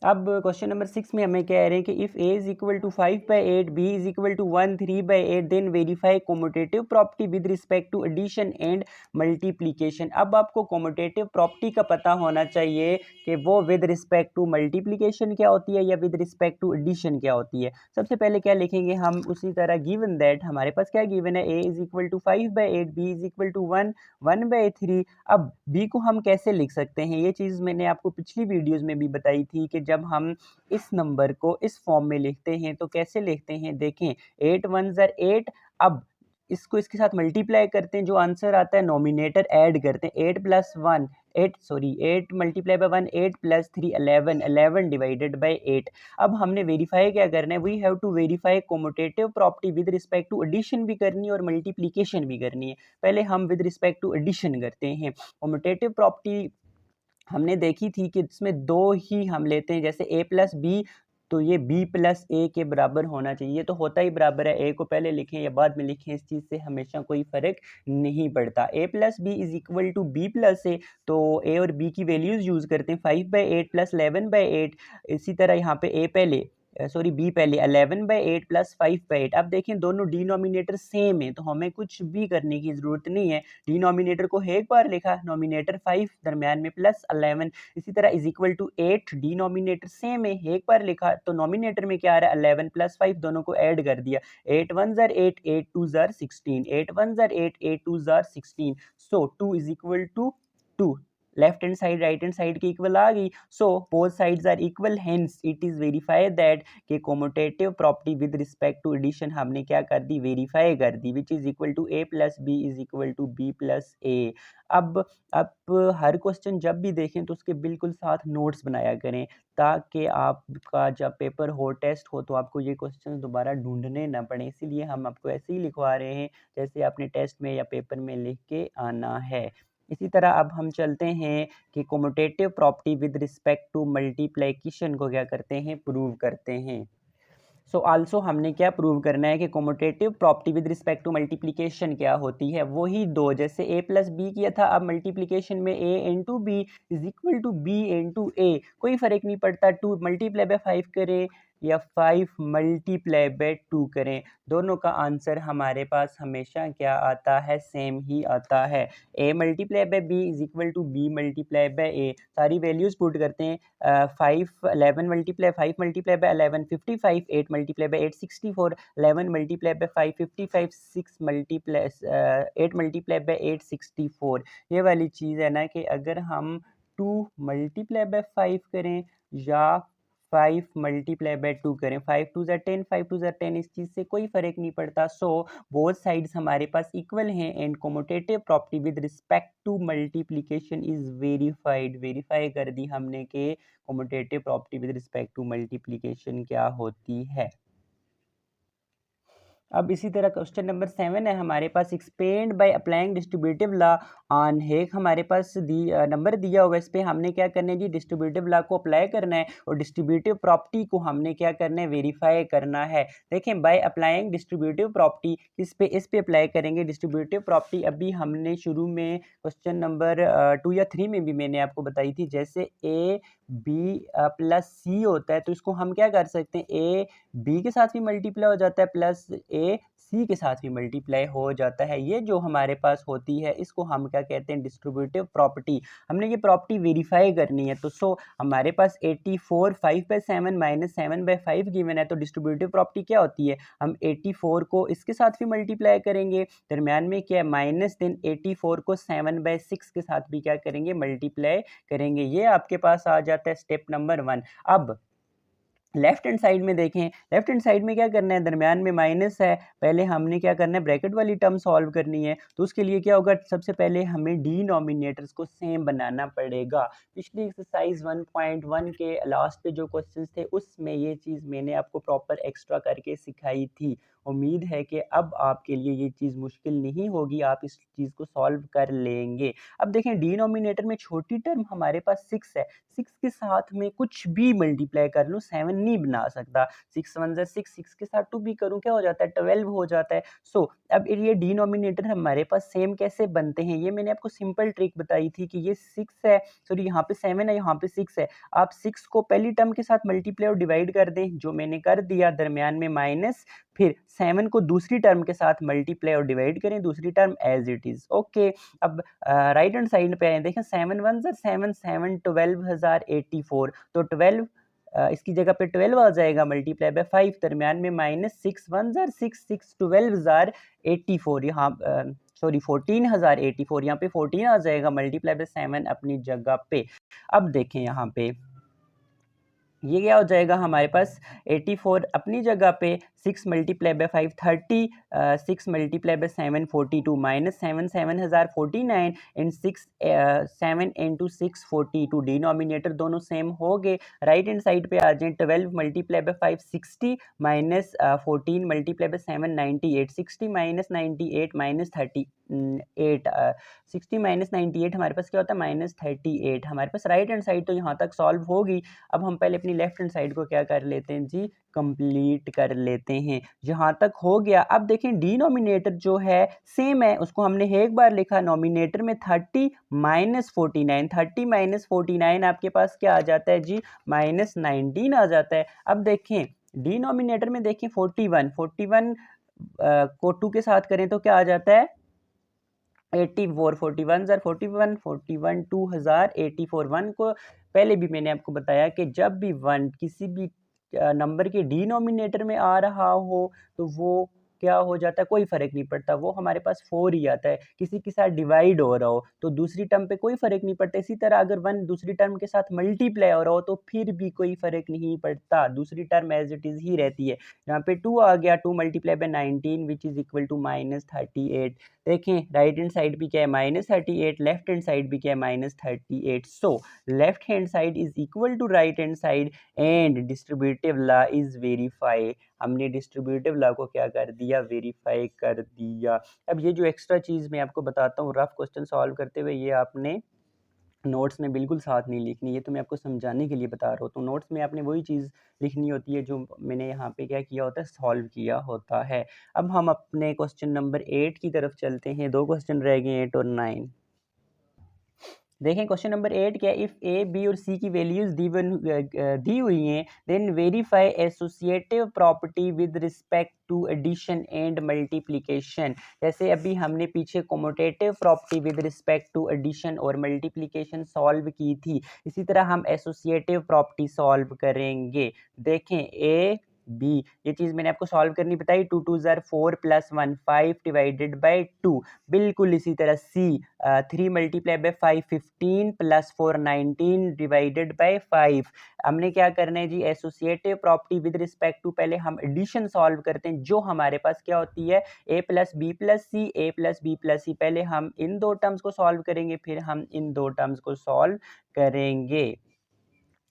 A: अब क्वेश्चन नंबर 6 में हमें कह रहे हैं कि if a is equal to 5 by 8, b is equal to 1 3 by 8, then verify commutative property with respect to addition and multiplication. अब आपको कोमोटेटिव प्रॉपर्टी का पता होना चाहिए कि वो विद रिस्पेक्ट टू मल्टीप्लिकेशन क्या होती है या विद रिस्पेक्ट टू एडिशन क्या होती है। सबसे पहले क्या लिखेंगे हम, उसी तरह गिवन दैट हमारे पास क्या गिवन है, a is equal to 5 by 8, b is equal to 1 by 3। अब b को हम कैसे लिख सकते हैं, ये चीज़ मैंने आपको पिछली वीडियोज़ में भी बताई थी कि जब हम इस नंबर को इस फॉर्म में लिखते हैं तो कैसे लिखते हैं, देखें 8 1 ज़र 8। अब इसको इसके साथ मल्टीप्लाई करते हैं, जो आंसर आता है नोमिनेटर ऐड करते हैं, 8 plus 1 8 multiply by 1 8 plus 3 11, 11 divided by 8। अब हमने वेरीफाई क्या करना है, we have to verify commutative property with respect to addition भी करनी है और मल्टीप्लिकेशन भी करनी है। पहले हम विद रिस्पेक्ट टू एडिशन करते हैं। कोमोटेटिव प्रॉपर्टी हमने देखी थी कि इसमें दो ही हम लेते हैं, जैसे a प्लस बी, तो ये b प्लस ए के बराबर होना चाहिए, ये तो होता ही बराबर है। a को पहले लिखें या बाद में लिखें, इस चीज़ से हमेशा कोई फ़र्क नहीं पड़ता। a plus B is equal to b plus A, तो a और b की वैल्यूज़ यूज़ करते हैं, 5 बाई 8 प्लस 11 बाई 8। इसी तरह यहाँ पे a पहले बी पहले 11 बाई 8 प्लस 5 बाई 8। अब देखें दोनों डिनोमिनेटर सेम है तो हमें कुछ भी करने की ज़रूरत नहीं है, डिनोमिनेटर को एक बार लिखा, नोमिनेटर 5 दरम्यान में प्लस 11। इसी तरह is equal to 8, denominator same है, एक बार लिखा तो नोमिनेटर में क्या आ रहा है 11 प्लस 5, दोनों को ऐड कर दिया, 8 1 ज़र 8, 8 2 ज़र 16, 8 1 ज़र 8, 8 2 ज़र 16। So 2 is equal to 2, left hand side right hand side की इक्वल आ गई। So both sides are equal, hence it is verify that कि commutative property with respect to addition हमने क्या कर दी, वेरीफाई कर दी, which is equal to a plus B is equal to b plus A. अब हर क्वेश्चन जब भी देखें तो उसके बिल्कुल साथ नोट्स बनाया करें, ताकि आपका जब पेपर हो, टेस्ट हो, तो आपको ये क्वेश्चन दोबारा ढूंढने ना पड़े। इसीलिए हम आपको ऐसे ही लिखवा रहे हैं जैसे आपने टेस्ट में या पेपर में लिख के आना है। इसी तरह अब हम चलते हैं कि commutative property with respect to multiplication को क्या करते हैं, प्रूव करते हैं। सो आल्सो हमने क्या प्रूव करना है कि commutative property with respect to multiplication क्या होती है, वही दो, जैसे a प्लस बी किया था, अब मल्टीप्लिकेशन में a into B is equal to b into A, कोई फर्क नहीं पड़ता 2 मल्टीप्लाई बाय 5 करें या 5 मल्टीप्लाई बाय 2 करें, दोनों का आंसर हमारे पास हमेशा क्या आता है, सेम ही आता है। a multiply by b is equal to b multiply by a, सारी वैल्यूज पुट करते हैं, 11 multiply 5 multiply by 11 55, 8 multiply by 8 64, 11 multiply by 5 55, 6 multiply 8 multiply by 8 64। ये वाली चीज़ है ना कि अगर हम 2 मल्टीप्लाई बाय 5 करें या 5 मल्टीप्लाई बाय 2 करें, 5 2 ज़ा 10, 5 2 ज़ा 10, इस चीज़ से कोई फ़र्क नहीं पड़ता। सो बोथ साइड्स हमारे पास इक्वल हैं and commutative property with respect to multiplication is verified, verify कर दी हमने कि commutative property with respect to multiplication क्या होती है। अब इसी तरह क्वेश्चन नंबर 7 है हमारे पास, expand by applying distributive law on है, हमारे पास नंबर दिया हुआ है, इस पे हमने क्या करना है जी, डिस्ट्रीब्यूटिव लॉ को अप्लाई करना है और डिस्ट्रीब्यूटिव प्रॉपर्टी को हमने क्या करना है, वेरीफाई करना है। देखें बाय अप्लाइंग डिस्ट्रीब्यूटिव प्रॉपर्टी, इस पे अप्लाई करेंगे डिस्ट्रीब्यूटिव प्रॉपर्टी। अभी हमने शुरू में क्वेश्चन नंबर 2 या 3 में भी मैंने आपको बताई थी, जैसे ए बी प्लस सी होता है तो इसको हम क्या कर सकते हैं, ए बी के साथ भी मल्टीप्लाई हो जाता है प्लस ए सी के साथ भी मल्टीप्लाई हो जाता है। ये जो हमारे पास होती है इसको हम क्या कहते हैं, डिस्ट्रीब्यूटिव प्रॉपर्टी। हमने ये प्रॉपर्टी वेरीफाई करनी है, तो हमारे पास 84 5 बाई 7 माइनस 7 बाई 5 गिवन है, तो डिस्ट्रीब्यूटिव प्रॉपर्टी क्या होती है, हम 84 को इसके साथ भी मल्टीप्लाई करेंगे, दरम्यान में क्या है माइनस, देन 84 को 7 बाई 6 के साथ भी क्या करेंगे, मल्टीप्लाई करेंगे। ये आपके पास आ जाता है स्टेप नंबर 1। अब लेफ्ट हैंड साइड में देखें, लेफ्ट हैंड साइड में क्या करना है, दरमियान में माइनस है, पहले हमने क्या करना है, ब्रैकेट वाली टर्म सॉल्व करनी है, तो उसके लिए क्या होगा, सबसे पहले हमें डिनोमिनेटर्स को सेम बनाना पड़ेगा। पिछली एक्सरसाइज 1.1 के लास्ट पे जो क्वेश्चंस थे उसमें ये चीज़ मैंने आपको प्रॉपर एक्स्ट्रा करके सिखाई थी। उम्मीद है कि अब आपके लिए ये चीज़ मुश्किल नहीं होगी, आप इस चीज़ को सॉल्व कर लेंगे। अब देखें डिनोमिनेटर में छोटी टर्म हमारे पास 6 है, 6 के साथ में कुछ भी मल्टीप्लाई कर लूँ 7 नहीं बना सकता, 6 1 ज़ा 6, 6 के साथ 2 भी करूँ क्या हो जाता है, 12 हो जाता है। अब ये डिनोमिनेटर हमारे पास सेम कैसे बनते हैं, ये मैंने आपको सिंपल ट्रिक बताई थी कि ये 6 है, सॉरी यहाँ पे 7 है, यहाँ पे 6 है, आप 6 को पहली टर्म के साथ मल्टीप्लाई और डिवाइड कर दें, जो मैंने कर दिया, दरमियान में माइनस, फिर 7 को दूसरी टर्म के साथ मल्टीप्लाई और डिवाइड करें, दूसरी term as it is. Okay, अब राइट हैंड साइड पे आए, देखें 7 1 ज़ा 7 7 12,084, तो 12 इसकी जगह पे 12 आ जाएगा मल्टीप्लाई बाय 5, दरमियान में माइनस 6 1 ज़ार 6 6 12 ज़ार 84, यहाँ सॉरी 14,084, यहाँ पे 14 आ जाएगा मल्टीप्लाई बाय 7 अपनी जगह पे। अब देखें यहाँ पे ये क्या हो जाएगा हमारे पास, 84 अपनी जगह पे, 6 multiply by 5 30, 6 multiply bye 7 42, minus 7 7049 and 6 7 into 6 42, denominator दोनों सेम हो गए। राइट हैंड साइड पे आ जाएं, 12 multiply by 5 60, minus 14 multiply by 7 98, 60 minus 98 minus 38, 60 minus 98 हमारे पास क्या होता है, माइनस 38। हमारे पास राइट हैंड साइड तो यहाँ तक सॉल्व होगी। अब हम पहले अपनी लेफ्ट हैंड साइड को क्या कर लेते हैं जी, कंप्लीट कर लेते हैं। जहां तक हो गया, अब देखें डिनोमिनेटर जो है सेम है, उसको हमने एक बार लिखा, नोमिनेटर में 30 माइनस 49, 30 माइनस 49 आपके पास क्या आ जाता है जी, माइनस 19 आ जाता है। अब देखें डिनोमिनेटर में देखें 41, 41 को 2 के साथ करें तो क्या आ जाता है, 84, 41 ज़ार 41, 41 2084, 1 को पहले भी मैंने आपको बताया कि जब भी 1 किसी भी नंबर के डिनोमिनेटर में आ रहा हो तो वो क्या हो जाता है, कोई फर्क नहीं पड़ता, वो हमारे पास 4 ही आता है। किसी के साथ डिवाइड हो रहा हो तो दूसरी टर्म पे कोई फर्क नहीं पड़ता। इसी तरह अगर 1 दूसरी टर्म के साथ मल्टीप्लाई हो रहा हो तो फिर भी कोई फर्क नहीं पड़ता, दूसरी टर्म एज इट इज ही रहती है। यहाँ पे 2 आ गया, 2 multiply by 19 which is equal to minus 38। देखें राइट हैंड साइड भी क्या है, माइनस 38, लेफ्ट हैंड साइड भी क्या है, minus 38। So left hand side is equal to right hand side and distributive law is verify. हमने डिस्ट्रीब्यूटिव लॉ को क्या कर दिया, वेरीफाई कर दिया। अब ये जो एक्स्ट्रा चीज़ मैं आपको बताता हूँ रफ क्वेश्चन सॉल्व करते हुए, ये आपने नोट्स में बिल्कुल साथ नहीं लिखनी, ये तो मैं आपको समझाने के लिए बता रहा हूँ। तो नोट्स में आपने वही चीज़ लिखनी होती है जो मैंने यहाँ पे क्या किया होता है, सॉल्व किया होता है। अब हम अपने क्वेश्चन नंबर 8 की तरफ चलते हैं। 2 क्वेश्चन रह गए 8 और 9। देखें क्वेश्चन नंबर 8 क्या है, इफ़ ए बी और सी की वैल्यूज़ दी हुई हैं, then verify associative property with respect to addition and multiplication. जैसे अभी हमने पीछे commutative property with respect to addition और मल्टीप्लिकेशन सॉल्व की थी, इसी तरह हम एसोसिएटिव प्रॉपर्टी सॉल्व करेंगे। देखें ए बी, ये चीज़ मैंने आपको सॉल्व करनी बताई, 2 2 ज़ार 4 प्लस 1 5 डिवाइडेड बाई 2। बिल्कुल इसी तरह C 3 multiply by 5 15 plus 4 19 divided by 5। हमने क्या करना है जी, associative property with respect to, पहले हम एडिशन सॉल्व करते हैं, जो हमारे पास क्या होती है ए प्लस बी प्लस सी, ए प्लस बी प्लस सी। पहले हम इन दो टर्म्स को सॉल्व करेंगे, फिर हम इन दो टर्म्स को सॉल्व करेंगे।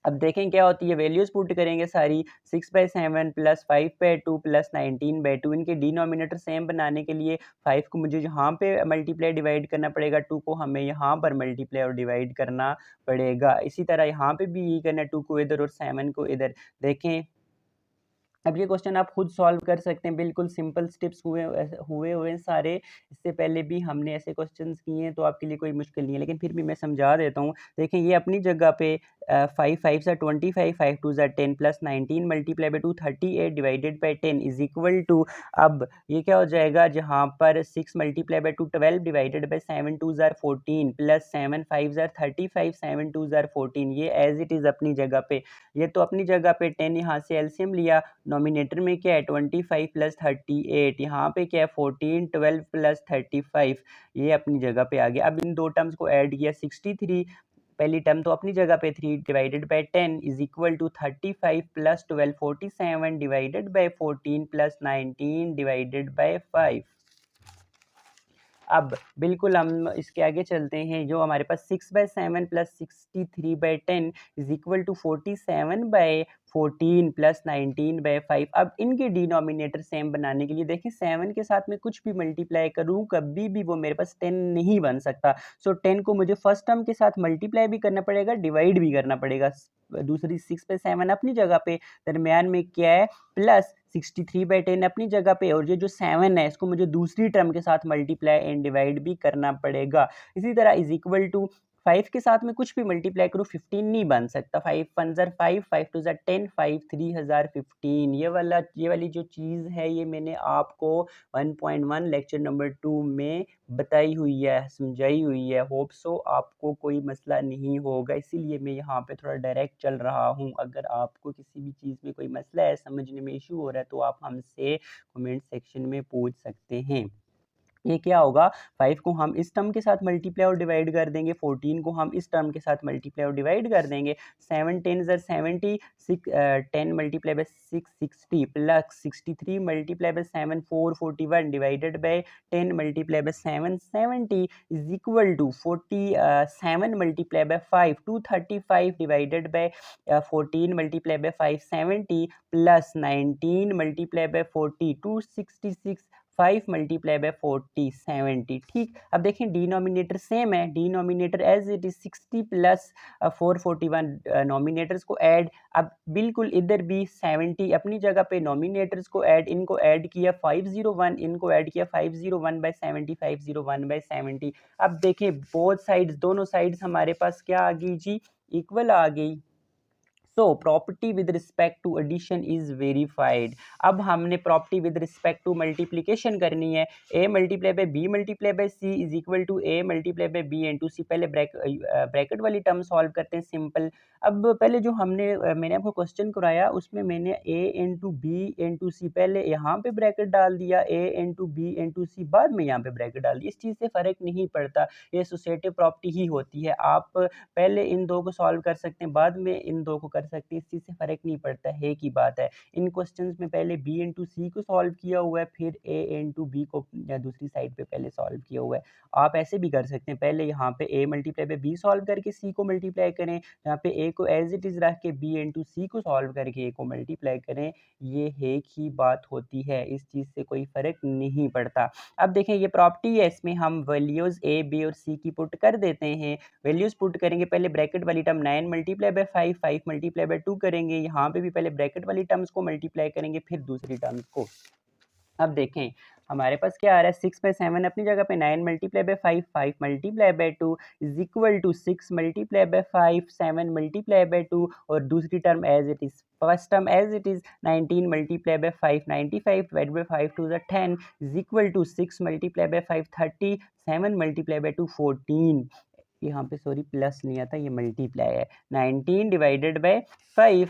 A: अब देखें क्या होती है, वैल्यूज पुट करेंगे सारी, 6/7 प्लस 5/2 प्लस 19/2। इनके डिनोमिनेटर सेम बनाने के लिए 5 को मुझे यहाँ पे मल्टीप्लाई डिवाइड करना पड़ेगा, 2 को हमें यहाँ पर मल्टीप्लाई और डिवाइड करना पड़ेगा। इसी तरह यहाँ पे भी यही करना है, 2 को इधर और 7 को इधर। देखें अब ये क्वेश्चन आप खुद सॉल्व कर सकते हैं, बिल्कुल सिंपल स्टेप्स हुए सारे। इससे पहले भी हमने ऐसे क्वेश्चंस किए हैं, तो आपके लिए कोई मुश्किल नहीं है, लेकिन फिर भी मैं समझा देता हूँ। देखें ये अपनी जगह पे 5 5 सा 25, 5 2 सा 10 plus 19 multiply by 2 38 divided by 10 is equal to, अब ये क्या हो जाएगा, जहाँ पर 6 मल्टीप्लाई बाई 2 12 डिवाइडेड बाई 7 2 ज़ार 14 प्लस 7 5 ज़ार 35 7 2 ज़ार 14, ये एज इट इज़ अपनी जगह पे। ये तो अपनी जगह पे 10, यहाँ से एलसीएम लिया, नॉमिनेटर में क्या है 25 प्लस 38, यहाँ पे क्या है 14 12 प्लस 35, ये अपनी जगह पे आ गया। अब इन दो टर्म्स को ऐड किया, 63, पहली टर्म तो अपनी जगह पे 3 divided by 10 is equal to 35 plus 12 47 divided by 14 plus 19 divided by 5। अब बिल्कुल हम इसके आगे चलते हैं, जो हमारे पास 6/7 plus 63/10 is equal to 47/14 plus 19/5। अब इनके डिनोमिनेटर सेम बनाने के लिए देखें, 7 के साथ में कुछ भी मल्टीप्लाई करूं, कभी भी वो मेरे पास 10 नहीं बन सकता। सो 10 को मुझे फर्स्ट टर्म के साथ मल्टीप्लाई भी करना पड़ेगा, डिवाइड भी करना पड़ेगा। दूसरी 6/7 अपनी जगह पे, दरमियान में क्या है प्लस 63/10 अपनी जगह पे, और ये जो 7 है इसको मुझे दूसरी टर्म के साथ मल्टीप्लाई एंड डिवाइड भी करना पड़ेगा। इसी तरह इज इक्वल टू 5 के साथ में कुछ भी मल्टीप्लाई करूँ 15 नहीं बन सकता, 5 1 ज़ार 5 5 2 ज़ार 10 5 3 हज़ार 15। ये वाली जो चीज़ है ये मैंने आपको 1.1 लेक्चर नंबर 2 में बताई हुई है, समझाई हुई है। होप सो आपको कोई मसला नहीं होगा, इसीलिए मैं यहाँ पे थोड़ा डायरेक्ट चल रहा हूँ। अगर आपको किसी भी चीज़ में कोई मसला है, समझने में इशू हो रहा है, तो आप हमसे कमेंट सेक्शन में पूछ सकते हैं। ये क्या होगा, 5 को हम इस टर्म के साथ मल्टीप्लाई और डिवाइड कर देंगे, 14 को हम इस टर्म के साथ मल्टीप्लाई और डिवाइड कर देंगे। 7 10 ज़ार 70, 10 multiply by 6 60 plus 63 multiply by 7 4 41 divided by 10 multiply by 7 70 is equal to 47 multiply by 5 235 divided by 14 multiply by 5 70 plus 19 multiply by 40 266 5 multiply by 40 70। ठीक, अब देखें डिनोमिनेटर सेम है, denominator as it is 60 plus 441, nominators को add. अब बिल्कुल इधर भी 70 अपनी जगह पे, नॉमिनेटर्स को ऐड, इनको ऐड किया 501, इनको ऐड किया 501/70 501/70। अब देखें बोथ साइड्स, दोनों साइड्स हमारे पास क्या आ गई जी, इक्वल आ गई। So property with respect to addition is verified. अब हमने property with respect to multiplication करनी है, A multiply by B multiply by C is equal to A multiply by B into C. पहले ब्रैकेट वाली term solve करते हैं, simple. अब पहले जो मैंने आपको क्वेश्चन कराया उसमें मैंने ए इंटू बी इंटू सी पहले यहाँ पे ब्रैकेट डाल दिया, ए इंटू बी इंटू सी बाद में यहाँ पे ब्रैकेट डाल दिया। इस चीज़ से फ़र्क नहीं पड़ता, ये एसोसिएटिव प्रॉपर्टी ही होती है। आप पहले इन दो को सॉल्व कर सकते हैं, बाद में इन दो को कर कर सकते हैं, इस चीज़ से फ़र्क नहीं पड़ता है की बात है। इन क्वेश्चंस में पहले b इंटू सी को सॉल्व किया हुआ है, फिर a इंटू बी को या दूसरी साइड पे पहले सॉल्व किया हुआ है। आप ऐसे भी कर सकते हैं, पहले यहाँ पे a multiply by b solve करके c को मल्टीप्लाई करें, यहाँ पे a को एज इट इज़ रख के b इंटू सी को सॉल्व करके a को मल्टीप्लाई करें। ये एक ही बात होती है, इस चीज़ से कोई फ़र्क नहीं पड़ता। अब देखें ये प्रॉपर्टी है, इसमें हम वैल्यूज़ a b और c की पुट कर देते हैं। वैल्यूज़ पुट करेंगे, पहले ब्रैकेट वाली term 9 multiply by 5, 5 multiply by 2 करेंगे, यहाँ पे भी पहले ब्रैकेट वाली टर्म्स को मल्टीप्लाई करेंगे, फिर दूसरी टर्म्स को। अब देखें हमारे पास क्या आ रहा है, 6 बाय 7 अपनी जगह पे, 9 multiply by 5, 5 multiply by 2 is equal to 6 multiply by 5, 7 multiply by 2 और दूसरी term as it is, first term as it is 19 multiply by 5, 95 divide by 5 to the 10 is equal to 6 multiply by 5, 30, 7 multiply by 2, 14। यहाँ पे sorry plus नहीं आता, ये multiply है। 19 divided by 5,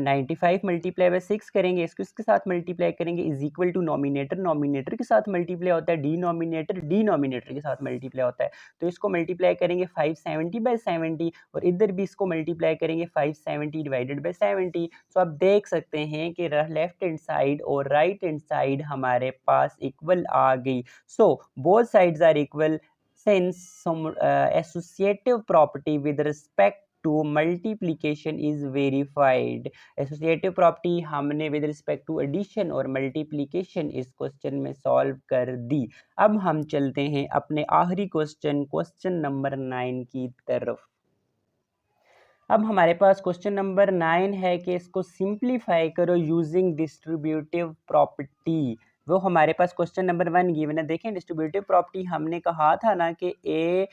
A: 95 multiply by 6 करेंगे, इसको इसके साथ मल्टीप्लाई करेंगे, is equal to nominator nominator के साथ मल्टीप्लाई होता है, डिनोमिनेटर डिनोमिनेटर के साथ मल्टीप्लाई होता है। तो इसको मल्टीप्लाई करेंगे 570 बाय 70 और इधर भी इसको मल्टीप्लाई करेंगे 570 डिवाइडेड बाय 70। सो आप देख सकते हैं कि लेफ्ट हैंड साइड और राइट हैंड साइड हमारे पास इक्वल आ गई। So both sides are equal since some associative property with respect to multiplication is verified। associative property हमने with respect to addition और multiplication इस क्वेश्चन में सॉल्व कर दी। अब हम चलते हैं अपने आखिरी क्वेश्चन नंबर 9 की तरफ। अब हमारे पास क्वेश्चन नंबर 9 है कि इसको सिंप्लीफाई करो यूजिंग डिस्ट्रीब्यूटिव प्रॉपर्टी। वो हमारे पास क्वेश्चन नंबर 1 गिवन है। देखें डिस्ट्रीब्यूटिव प्रॉपर्टी हमने कहा था ना कि a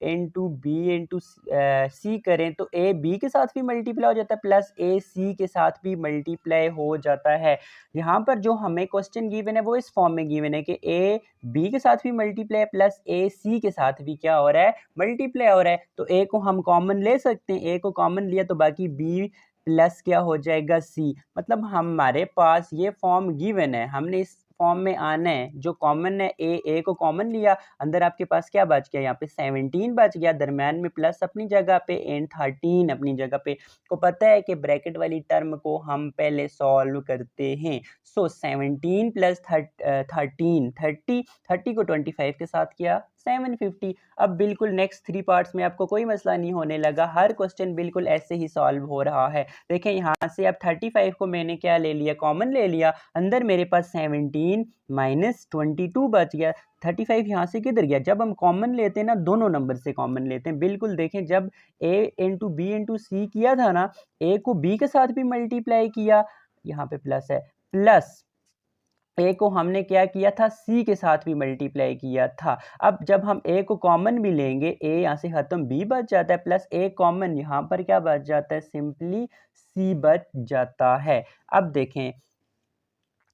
A: इंटू बी इंटू सी करें तो ए बी के साथ भी मल्टीप्लाई हो जाता है प्लस ए सी के साथ भी मल्टीप्लाई हो जाता है। यहाँ पर जो हमें क्वेश्चन गिवन है वो इस फॉर्म में गिवन है कि ए बी के साथ भी मल्टीप्लाई प्लस ए सी के साथ भी क्या हो रहा है, मल्टीप्लाई हो रहा है। तो ए को हम कॉमन ले सकते हैं, ए को कॉमन लिया तो बाकी बी प्लस क्या हो जाएगा सी। मतलब हमारे पास ये फॉर्म गिवन है, हमने इस फॉर्म में आना है। जो कॉमन है ए को कॉमन लिया, अंदर आपके पास क्या बच गया, यहाँ पे 17 बच गया, दरम्यान में प्लस अपनी जगह पे एंड 13 अपनी जगह पे। को पता है कि ब्रैकेट वाली टर्म को हम पहले सॉल्व करते हैं। सो 17 प्लस 13, 30 को 25 के साथ किया 750। अब बिल्कुल नेक्स्ट 3 पार्ट्स में आपको कोई मसला नहीं होने लगा, हर क्वेश्चन बिल्कुल ऐसे ही सॉल्व हो रहा है। देखें यहाँ से अब 35 को मैंने क्या ले लिया, कॉमन ले लिया, अंदर मेरे पास 17 माइनस 22 बच गया। 35 यहाँ से किधर गया, जब हम कॉमन लेते हैं ना दोनों नंबर से कॉमन लेते हैं। बिल्कुल देखें जब a इंटू बी इंटू सी किया था ना, a को b के साथ भी मल्टीप्लाई किया, यहाँ पे प्लस है, प्लस ए को हमने क्या किया था, सी के साथ भी मल्टीप्लाई किया था। अब जब हम ए को कॉमन भी लेंगे, ए यहाँ से खत्म, बी बच जाता है, प्लस ए कॉमन, यहाँ पर क्या बच जाता है, सिंपली सी बच जाता है। अब देखें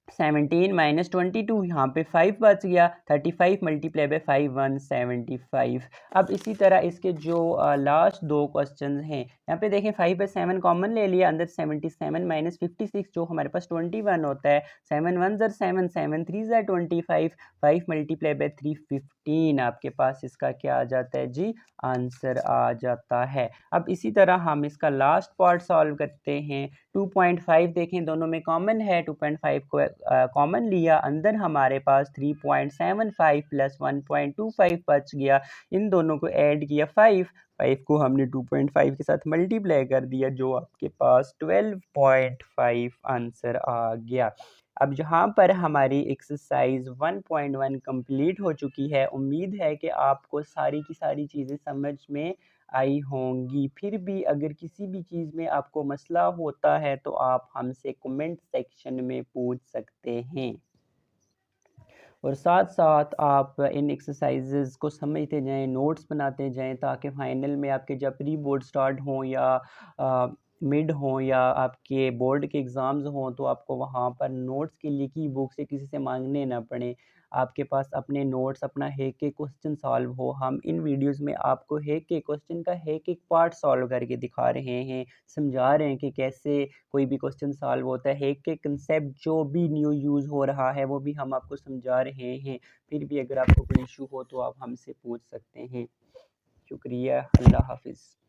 A: 17 माइनस 22, यहाँ पे 5 बच गया, 35 मल्टीप्लाई बाय 5 175। अब इसी तरह इसके जो लास्ट दो क्वेश्चन हैं, यहाँ पे देखें 5 बाय 7 कॉमन ले लिया, अंदर 77 माइनस 56 जो हमारे पास 21 होता है, 7 1 ज़र 7, 7 3 ज़र 25, 5 मल्टीप्लाई बाय 3 15। आपके पास इसका क्या आ जाता है जी, आंसर आ जाता है। अब इसी तरह हम इसका लास्ट पार्ट सॉल्व करते हैं। 2.5 देखें दोनों में कॉमन है, 2.5 को कॉमन लिया, अंदर हमारे पास 3.75 प्लस 1.25 बच गया, इन दोनों को ऐड किया 5 को हमने 2.5 के साथ मल्टीप्लाई कर दिया, जो आपके पास 12.5 आंसर आ गया। अब यहाँ पर हमारी एक्सरसाइज 1.1 कंप्लीट हो चुकी है। उम्मीद है कि आपको सारी की सारी चीज़ें समझ में आई होंगी। फिर भी अगर किसी भी चीज़ में आपको मसला होता है तो आप हमसे कमेंट सेक्शन में पूछ सकते हैं, और साथ साथ आप इन एक्सरसाइजेज़ को समझते जाएं, नोट्स बनाते जाएं, ताकि फाइनल में आपके जब प्री बोर्ड स्टार्ट हों या मिड हों या आपके बोर्ड के एग्ज़ाम्स हों तो आपको वहाँ पर नोट्स के लिए की बुक से किसी से मांगने ना पड़े, आपके पास अपने नोट्स, अपना एक क्वेश्चन सॉल्व हो। हम इन वीडियोस में आपको एक क्वेश्चन का एक पार्ट सॉल्व करके दिखा रहे हैं, समझा रहे हैं कि कैसे कोई भी क्वेश्चन सॉल्व होता है, एक कंसेप्ट जो भी न्यू यूज़ हो रहा है वो भी हम आपको समझा रहे हैं। फिर भी अगर आपको कोई इशू हो तो आप हमसे पूछ सकते हैं। शुक्रिया, अल्लाह हाफिज़।